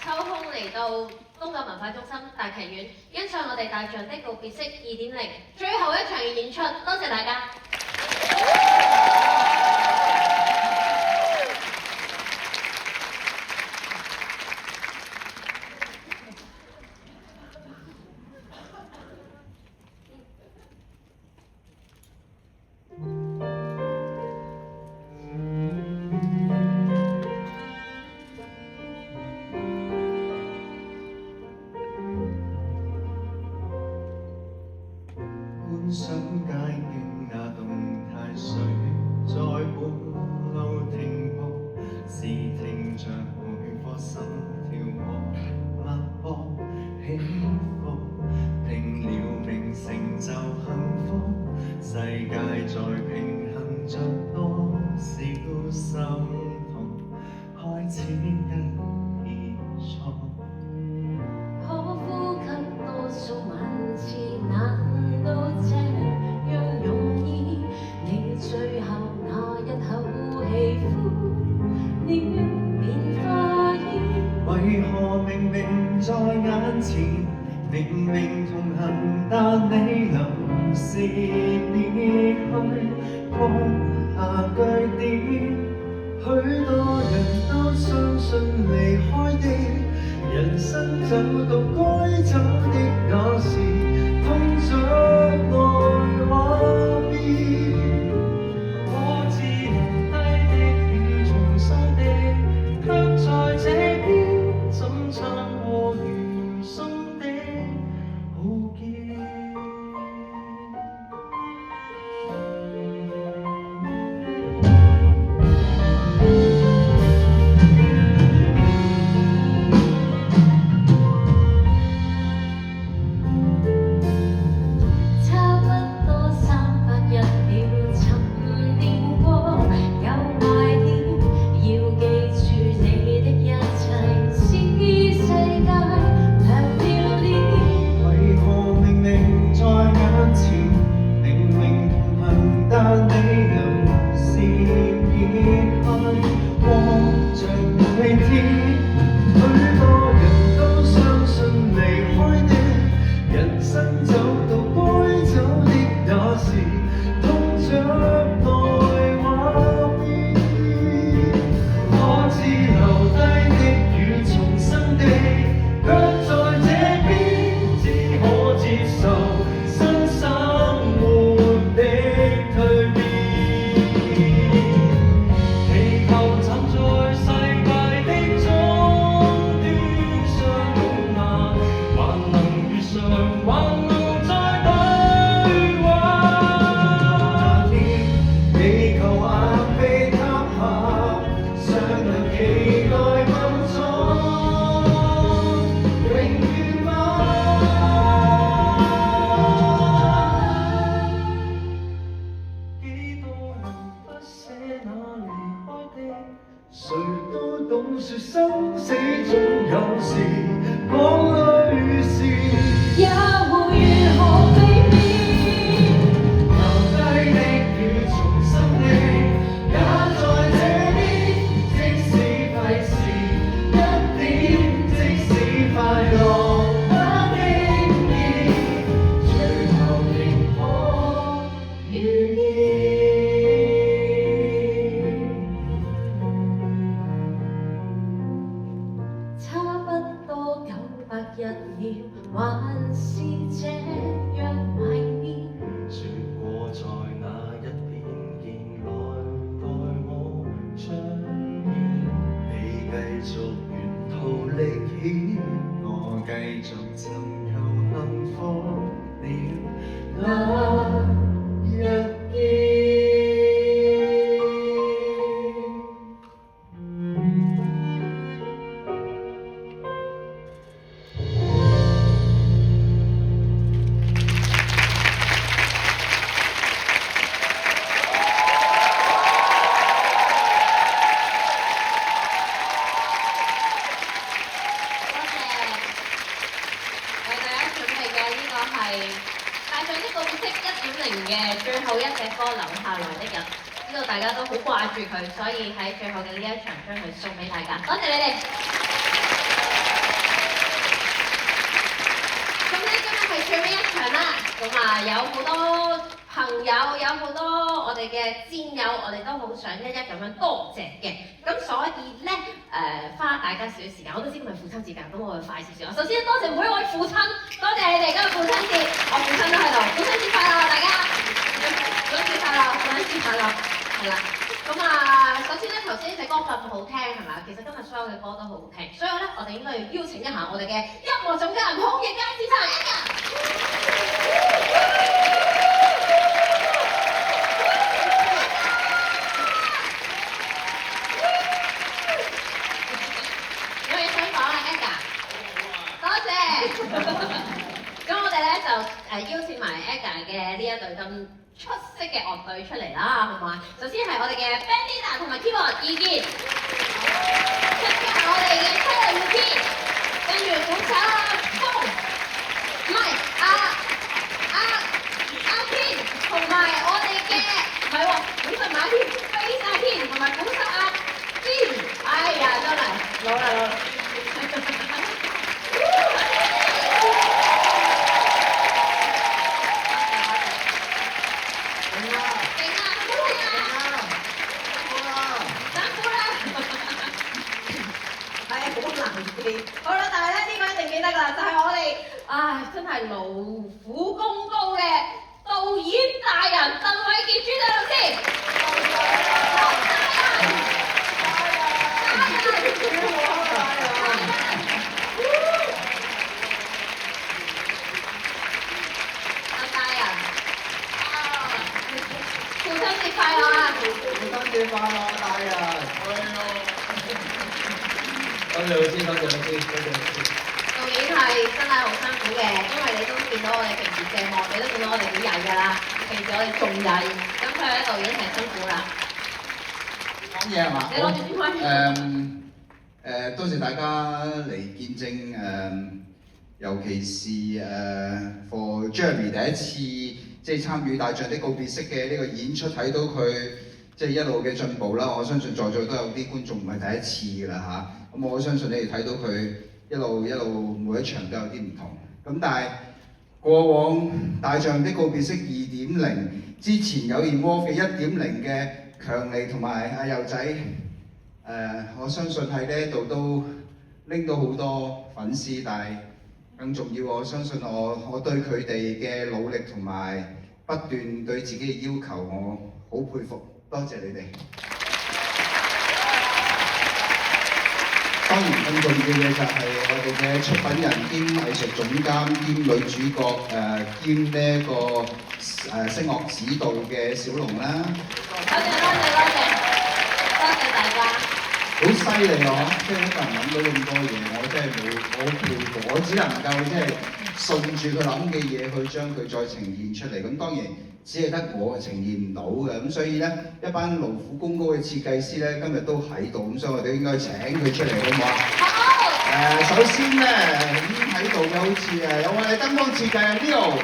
抽空嚟到東九文化中心大劇院欣賞我哋大象的告別式2.0最後一場嘅演出，多謝大家。想街景那動態水在半路停泊，是聽着每顆心跳和脈搏起伏，拼了命成就幸福，世界在平衡着多少心痛，開始一結束。可呼吸多數萬次，難道這樣容易？你最後那一口氣呼了變化煙，為何明明在眼前，明明同行，但你臨時別去，放下句點。許多人都相信離開的人生走到該走的那時，痛着愛畫面。我自留低的與重生的，卻在這邊怎撐過餘生的浩劫。誰都懂說生死總有時，講淚是也會如何避免？留低的與重生的，也在這邊，即使費事一一秒，還是這樣懷念。說過在那一片見來代我彰顯，你繼續沿途歷險，我繼續尋求幸福了那一天。帶上啲共識1.0嘅最後一隻歌留下來的人，知道大家都好掛住佢，所以喺最後嘅呢一場將佢送俾大家。多謝你哋。咁咧今日係最尾一場啦，咁啊有好多朋友，有好多我哋嘅戰友，我哋都好想一一咁樣多謝嘅。咁所以咧花大家少少時間，我都知今日父親節㗎，咁我會快少少。首先多謝每一位父親，多謝你哋今日父親節，我父親都喺度，父親節快樂大家，父親節快樂，父親節快樂，係啦。咁首先咧頭先呢隻歌咁好聽係咪？其實今日所有嘅歌都好好聽，所以咧我哋應該要邀請一下我哋嘅音樂總監孔奕佳先生有嘢想講啊 Edgar， 多謝。咁我哋咧就邀請埋 Edgar 嘅呢一隊咁出色嘅樂隊出嚟啦，好唔好啊？首先係我哋嘅 band leader 同埋 keyboard 意見，跟住係我哋嘅七人天，跟住鼓手風，唔係阿天，同埋我哋嘅唔係喎，鼓手馬天、飛沙天同埋鼓手阿堅，哎呀真係攞啦！好啦，但係咧呢個一定記得㗎啦，就係我哋真係勞苦功高嘅導演大人鄧偉傑朱大律師，大人，父親節快樂啊！父親節快樂，大人！多謝老師，多謝老師，多謝老師。導演係真係好辛苦嘅，因為你都見到我哋平時謝幕，你都見到我哋幾曳㗎啦。平時我哋仲曳，咁佢咧導演係辛苦啦。講嘢係嘛？你攞住支咪。多謝大家嚟見證尤其是for Jeremy 第一次即係參與大象的告別式嘅呢個演出，睇到佢即係一路嘅進步啦。我相信在座都有啲觀眾唔係第一次㗎啦嚇。咁我相信你哋睇到佢一路每一場都有啲唔同。咁但係過往大象的告別式2.0之前有 Evolve 1.0嘅強尼同埋阿佑仔，我相信喺呢一度都拎到好多粉絲，但係更重要，我相信我對佢哋嘅努力同埋不斷對自己嘅要求，我好佩服，多謝你哋。當然更重要嘅就係我哋嘅出品人兼藝術總監兼女主角兼呢一個聲樂指導嘅小龍啦。多謝大家。好犀利啊！即係好多人諗到咁多嘢，我真係冇配過，我只能夠即係順住佢諗嘅嘢去將佢再呈現出嚟。咁當然只係得我呈現唔到嘅，咁所以咧一班勞苦功高嘅設計師咧今日都喺度，咁所以我哋應該請佢出嚟好唔好啊？好！首先咧喺度嘅好似有我哋燈光設計啊 Leo。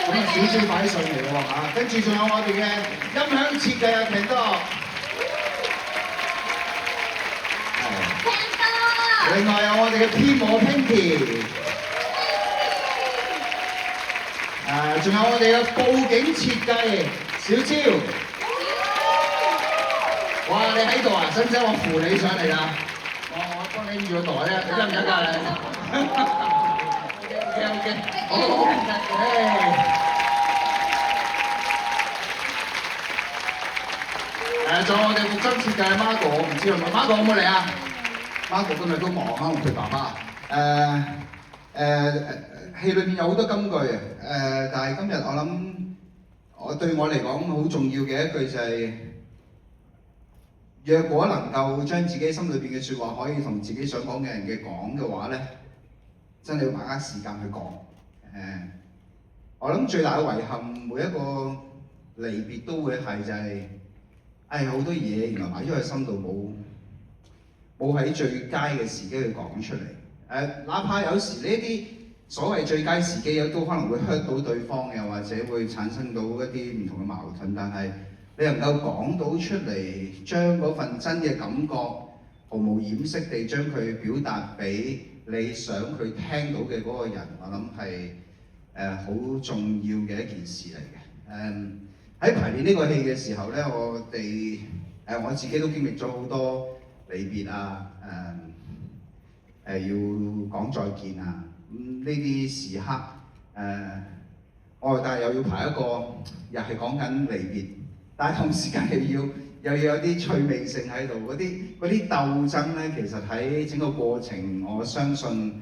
咁少少擺上嚟喎嚇，跟住仲有我哋嘅音響設計啊 Ken。另外有我哋嘅編舞 Pinky。仲有我哋嘅佈景設計小超。哇！你喺度啊？使唔使我扶你上嚟啦？我幫你預個袋啊，得唔得㗎？OK，好，仲有我哋服裝設計 Marco， 我唔知有冇 Marco 有冇嚟啊？Marco 今日都忙啊，佢爸爸。戲裏邊有好多金句啊，但係今日我諗，對我嚟講好重要嘅一句就係、若果能夠將自己心裏邊嘅説話可以同自己想講嘅人講嘅話咧，真係要把握時間去講。我諗最大嘅遺憾，每一個離別都會係就係、好多嘢原來擺咗喺心度冇喺最佳嘅時機去講出嚟。哪怕有時呢啲所謂最佳時機都可能會 hurt 到對方，又或者會產生到一啲唔同嘅矛盾，但係你能夠講到出嚟，將嗰份真嘅感覺毫無掩飾地將佢表達俾你想佢聽到嘅嗰個人，我諗係好重要嘅一件事嚟嘅。喺排練呢個戲嘅時候咧，我自己都經歷咗好多離別啊，要講再見啊，呢啲時刻但係又要排一個又係講緊離別，但係同時間又要有啲趣味性喺度，嗰啲鬥爭咧，其實喺整個過程，我相信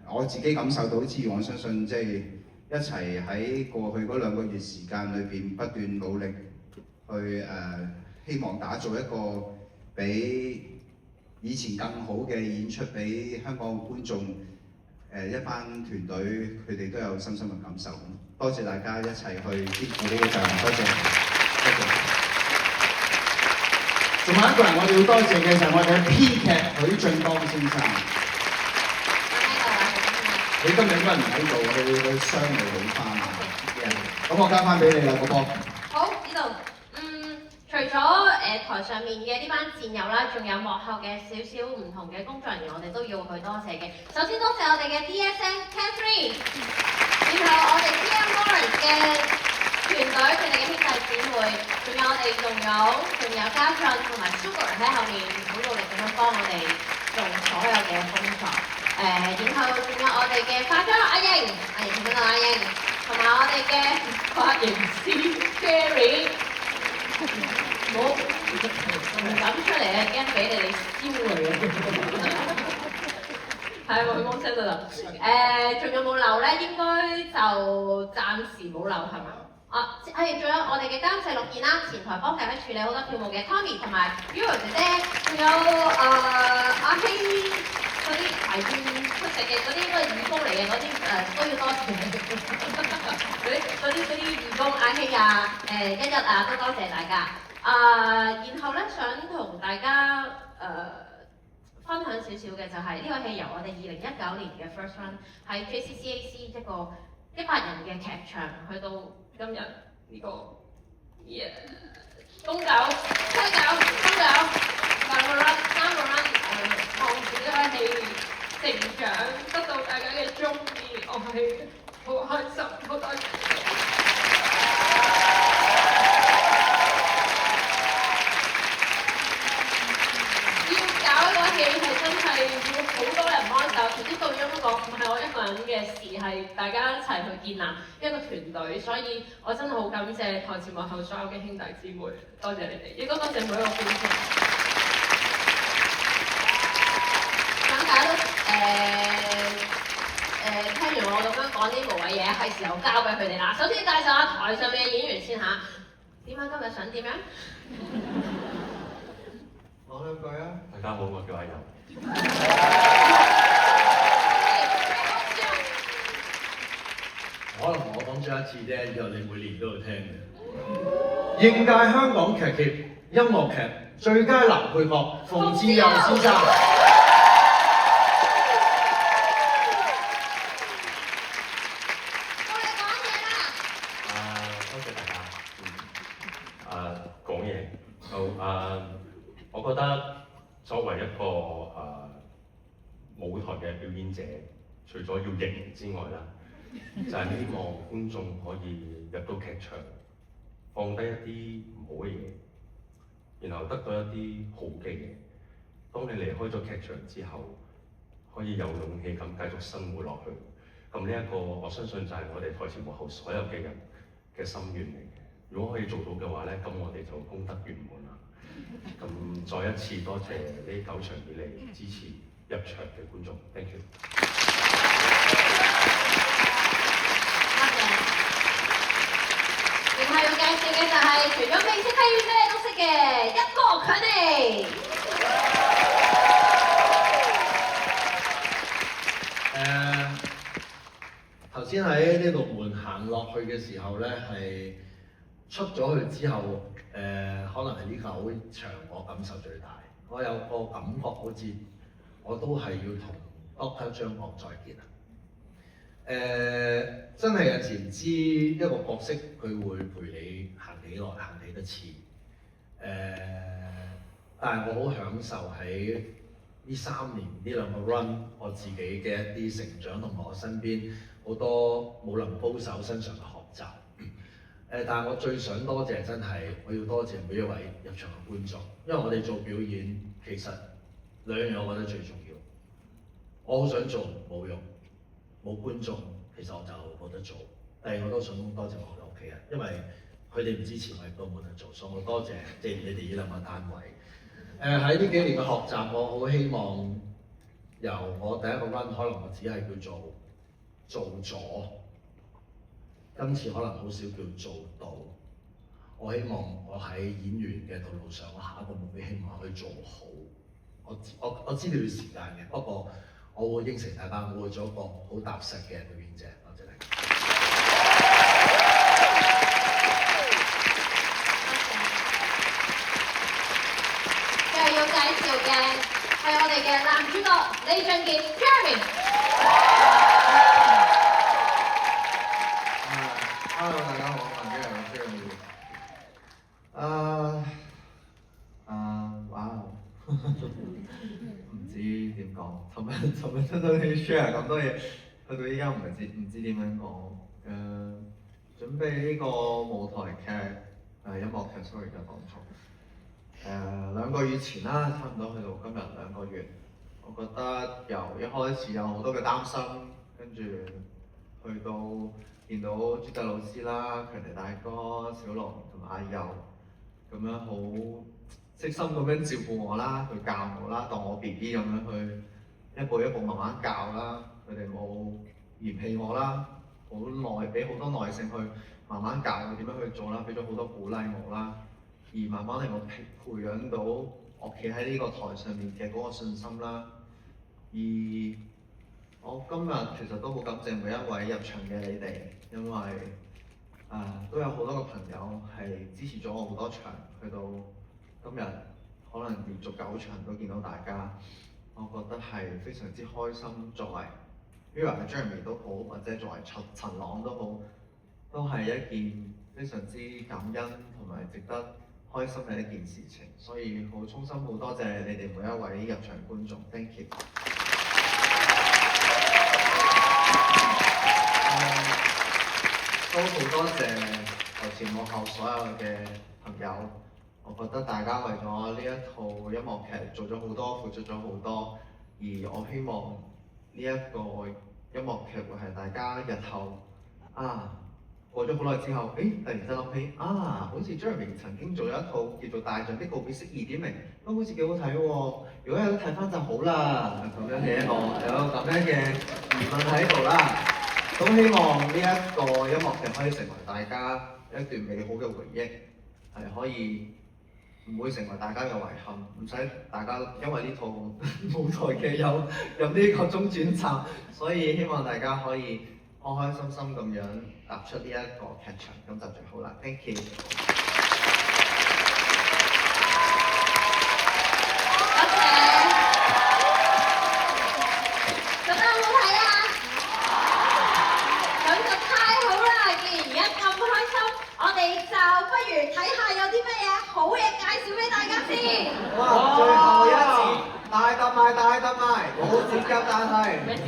我自己感受到之餘，我相信即係一齊喺過去嗰2個月時間裏邊不斷努力去希望打造一個比以前更好嘅演出俾香港嘅觀眾，一班團隊佢哋都有深深嘅感受。多謝大家一齊去肩負呢個責任，多謝，多謝。仲有一個人我哋要多謝嘅就係我哋嘅編劇許進光先生。你今日應該唔喺度，你個傷未好翻啊。咁我交翻俾你啦，嗰波。好，呢度。除咗台上面嘅呢班戰友啦，仲有幕後嘅少少唔同嘅工作人員，我哋都要去多謝嘅。首先多謝我哋嘅 DSM Catherine， 然後我哋 TM Lawrence 嘅團隊，佢哋嘅兄弟姊妹，仲有我哋仲有嘉俊同埋 Sugar 喺後面好努力咁樣幫我哋做所有嘅工作。然後仲有我哋嘅化妝阿瑩，見到阿瑩，同埋我哋嘅髮型師 Jerry。我唔敢出嚟啊，驚俾你哋燒嚟啊！係我去幫聲得啦。仲有冇漏咧？應該就暫時冇漏係嘛？仲有我哋嘅監製陸燕啦，前台幫大家處理好多票務嘅 Tommy 同埋 Uro 姐姐，仲有阿希嗰啲排練出席嘅嗰啲義工嚟嘅嗰啲都要多謝嗰啲義工阿希啊、一啊都多謝大家。然後咧想同大家分享少少嘅就係呢個戲由我哋2019年嘅 First Run 喺 JCCAC 一個100人嘅劇場，去到今日呢個東九、西九、東九2個 run、3個 run， 望住呢個戲成長，得到大家嘅鍾意，我係好開心，好多謝。係真係要好多人幫手，頭先導演都講，唔係我一個人嘅事，係大家一齊去建立一個團隊，所以我真係好感謝台前幕後所有嘅兄弟姊妹，多謝你哋，亦都多謝每一個觀眾。咁大家都聽完我咁樣講啲無謂嘢，係時候交俾佢哋啦。首先介紹下台上面嘅演員先嚇，點解今日想點樣？講兩句啊！大家好，我叫阿柔。可能我講咗一次啫，以後你每年都會聽嘅。應屆香港劇協音樂劇最佳男配角馮志佑先生。多謝大家。講嘢好我覺得作為一個舞台嘅表演者，除咗要型之外啦，就係希望觀眾可以入到劇場，放低一啲唔好嘅嘢，然後得到一啲好嘅嘢。當你離開咗劇場之後，可以有勇氣咁繼續生活落去。咁呢一個我相信就係我哋台前幕後所有嘅人嘅心願嚟嘅。如果可以做到嘅話咧，咁我哋就功德圓滿啦。咁再一次多謝呢9場以嚟支持入場嘅觀眾 ，thank you。然後要介紹嘅就係除咗未識飛咩都識嘅一哥佢哋。頭先喺呢度門行落去嘅時候咧，係出咗去之後，可能係呢9場我感受最大。我有個感覺好似我都係要同 Dr. 張國再見啊！真係有時唔知一個角色佢會陪你行幾耐，行幾多次。但係我好享受喺呢3年呢2個 run 我自己嘅一啲成長，同埋我身邊好多武林高手身上嘅學習。但係我最想多謝真係，我要多謝每一位入場嘅觀眾，因為我哋做表演其實2樣我覺得最重要。我好想做冇用，冇觀眾其實我就冇得做。第二我都想多謝我嘅屋企人，因為佢哋唔支持我亦都冇得做，所以我多謝即係你哋呢2個單位。喺呢幾年嘅學習，我好希望由我第一個 run 可能我只係叫做咗，今次可能好少叫做到。我希望我喺演員嘅道路上，我下一個目標希望可以做好。我知道要時間嘅，不過我會應承大家，我會做一個好踏實嘅表演者。多謝大家。又要介紹嘅係我哋嘅男主角李俊傑 Jeremy。Hello， 大家好，我係 Jeremy。哇，唔知點講。尋日聽到你 share 咁多嘢，去到依家唔知點樣講。準備呢個舞台劇音樂劇 sorry 嘅講錯。2個月前啦，差唔多去到今日2個月。我覺得由一開始有好多嘅擔心，跟住去到見到朱德老師啦、強尼大哥、小龍同埋阿佑咁樣好悉心咁樣照顧我啦，去教我啦，當我 BB 咁樣去一步一步慢慢教啦。佢哋冇嫌棄我啦，俾好多耐性去慢慢教我點樣去做啦，俾咗好多鼓勵我啦。而慢慢令我培養到我企喺呢個台上面嘅嗰個信心啦。而我今日其實都好感謝每一位入場嘅你哋，因為都有好多個朋友係支持咗我好多場，去到今日可能連續9場都見到大家，我覺得係非常之開心。作為 Mirror 嘅 Jeremy 都好，或者作為陳朗都好，都係一件非常之感恩同埋值得開心嘅一件事情，所以好衷心好多謝你哋每一位入場觀眾 ，thank you。都好多謝台前幕後所有嘅朋友，我覺得大家為咗呢一套音樂劇做咗好多，付出咗好多，而我希望呢一個音樂劇會係大家日後過咗好耐之後，突然間諗起好似 Jeremy 曾經做咗一套叫做《大象的告別式2.0》，都好似幾好睇喎。如果有得睇翻就好啦，咁樣嘅有咁樣嘅疑問喺度啦。咁希望呢一個音樂劇可以成為大家一段美好嘅回憶，係可以唔會成為大家嘅遺憾，唔使大家因為呢套舞台劇有呢個中轉站，所以希望大家可以開開心心咁樣踏出呢一個劇場，咁就最好啦。Thank you。多謝。覺得好唔好睇啊？咁就太好啦！既然而家咁開心，我哋就不如睇下有啲乜嘢好嘢介紹俾大家先。哇！最後一次大特賣，冇剪輯但係。咩事？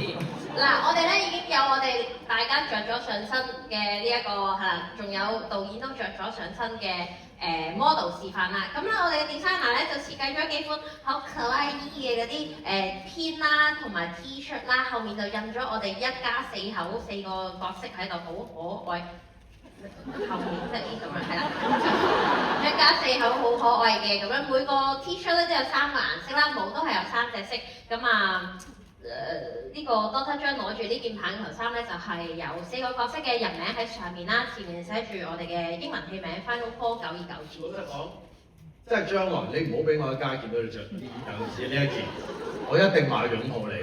嗱，我哋咧已經有我哋大家着咗上身嘅呢一個係啦，仲有導演都着咗上身嘅model 示範啦。咁咧，我哋嘅 designer 咧就設計咗幾款好可愛嘅嗰啲編啦，同埋 T-shirt 啦，後面就印咗我哋一家四口4個角色喺度，好可愛。後面即係呢咁樣係啦，一家4口好可愛嘅咁樣，每個 T-shirt 咧都有3個顏色啦，帽都係有3隻色。咁啊〜呢個 Doctor 張攞住呢件棒球衫咧，就係有4個角色嘅人名喺上面啦，前面寫住我哋嘅英文戲名 Final Four 9292。老實講，即係將來你唔好俾我一家見到你着呢尤其是呢一件，我一定買擁抱你。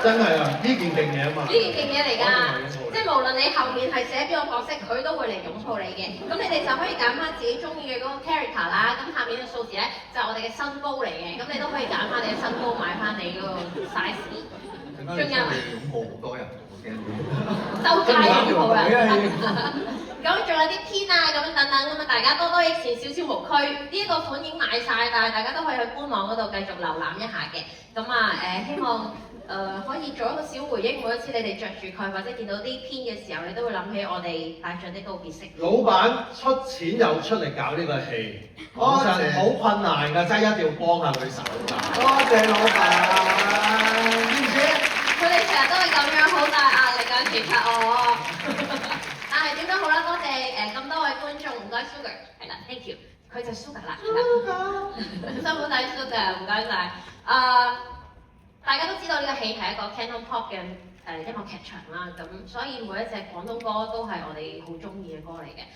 真係啊！呢件勁嘢啊嘛！呢件勁嘢嚟㗎，即係無論你後面係寫邊個角色，佢都會嚟擁抱你嘅。咁你哋就可以揀翻自己中意嘅嗰個 character 啦。咁下面嘅數字咧就係我哋嘅身高嚟嘅。咁你都可以揀翻你嘅身高，買翻你嗰個 size。仲有擁抱好多人，我驚周街擁抱人。咁仲有啲編啊，咁樣等等咁啊，大家多多益善，少少無拘。呢一個款已經買晒，但係大家都可以去官網嗰度繼續瀏覽一下嘅。咁啊希望。可以做一個小回憶，每一次你哋着住佢或者見到啲編嘅時候，你都會諗起我哋大象的告別式。老闆出錢又出嚟搞呢個戲，講真好困難㗎，真係一定要幫下佢手㗎。多謝老闆，知唔知？佢哋成日都係咁樣，好大壓力㗎，其實我。但係點都好啦，多謝咁多位觀眾，唔該 Sugar， 係啦 ，thank you， 佢就 Sugar 啦，辛苦晒 Sugar， 唔該晒。大家都知道呢個戲係一個 Canon Pop 嘅音樂劇場啦，咁所以每一隻廣東歌都係我哋好中意嘅歌嚟嘅。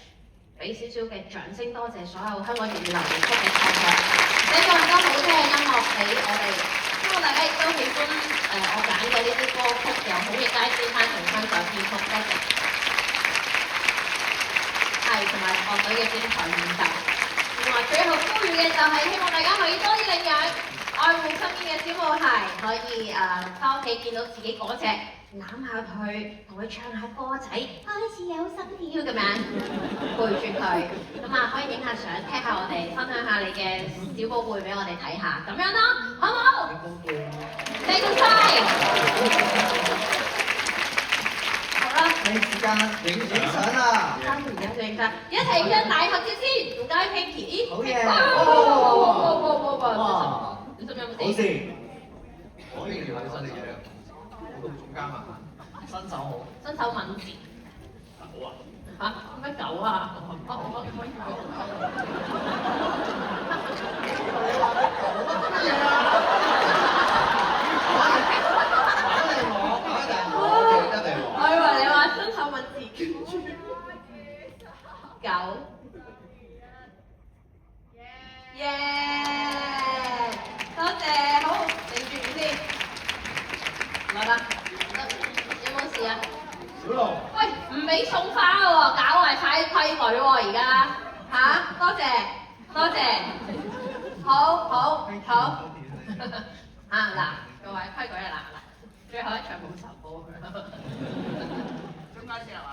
俾少少嘅掌聲，多謝所有香港粵語流行曲嘅創作，寫咗咁多好聽嘅音樂俾我哋。希望大家亦都喜歡我揀嘅呢啲歌曲，由好亦街先生重新再編曲，多謝。係同埋樂隊嘅精彩演奏。另外最後呼籲嘅就係希望大家可以多啲領養。愛護身邊嘅小母孩，可以翻屋企見到自己嗰隻攬下佢，同佢唱下歌仔，開始有心跳咁樣陪住佢，咁啊可以影下相，聽下我哋，分享下你嘅小寶貝俾我哋睇下，咁樣咯，好唔好？謝晒！好啦，你時間影相啦！三年嘅影相，一齊影張大合照先，唔該 Pinky。好嘢！哇！你心有冇好事，可以聊下新嘅嘢，我到總監啊，新手好，新手敏捷。狗啊！嚇？咩狗啊？我以為你話新手敏捷狗。耶！多謝，好，定住先，來啦，有冇事啊？小龍，喂，唔俾送花喎，搞壞晒啲規矩喎，而家嚇，多謝，多謝，好嗱，各位規矩啊嗱，最後一場冇仇報，中間先係嘛？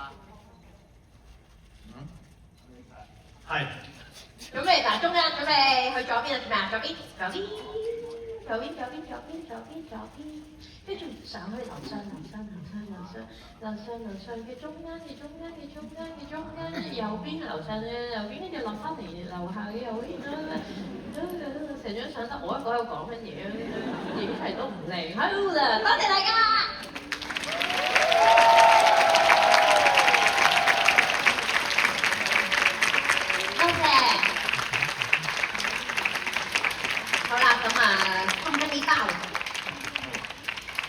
係。準備嗱，中間準備去左邊啊？做咩啊？左邊，跟住上去樓上嘅中間，右邊樓上嘅右邊，跟住落翻嚟樓下嘅右邊啦。成張相得我一個喺度講緊嘢，影出嚟都唔靚。好啦，多謝大家。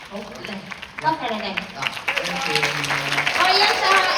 好，嚟，多謝你哋。我哋欣賞下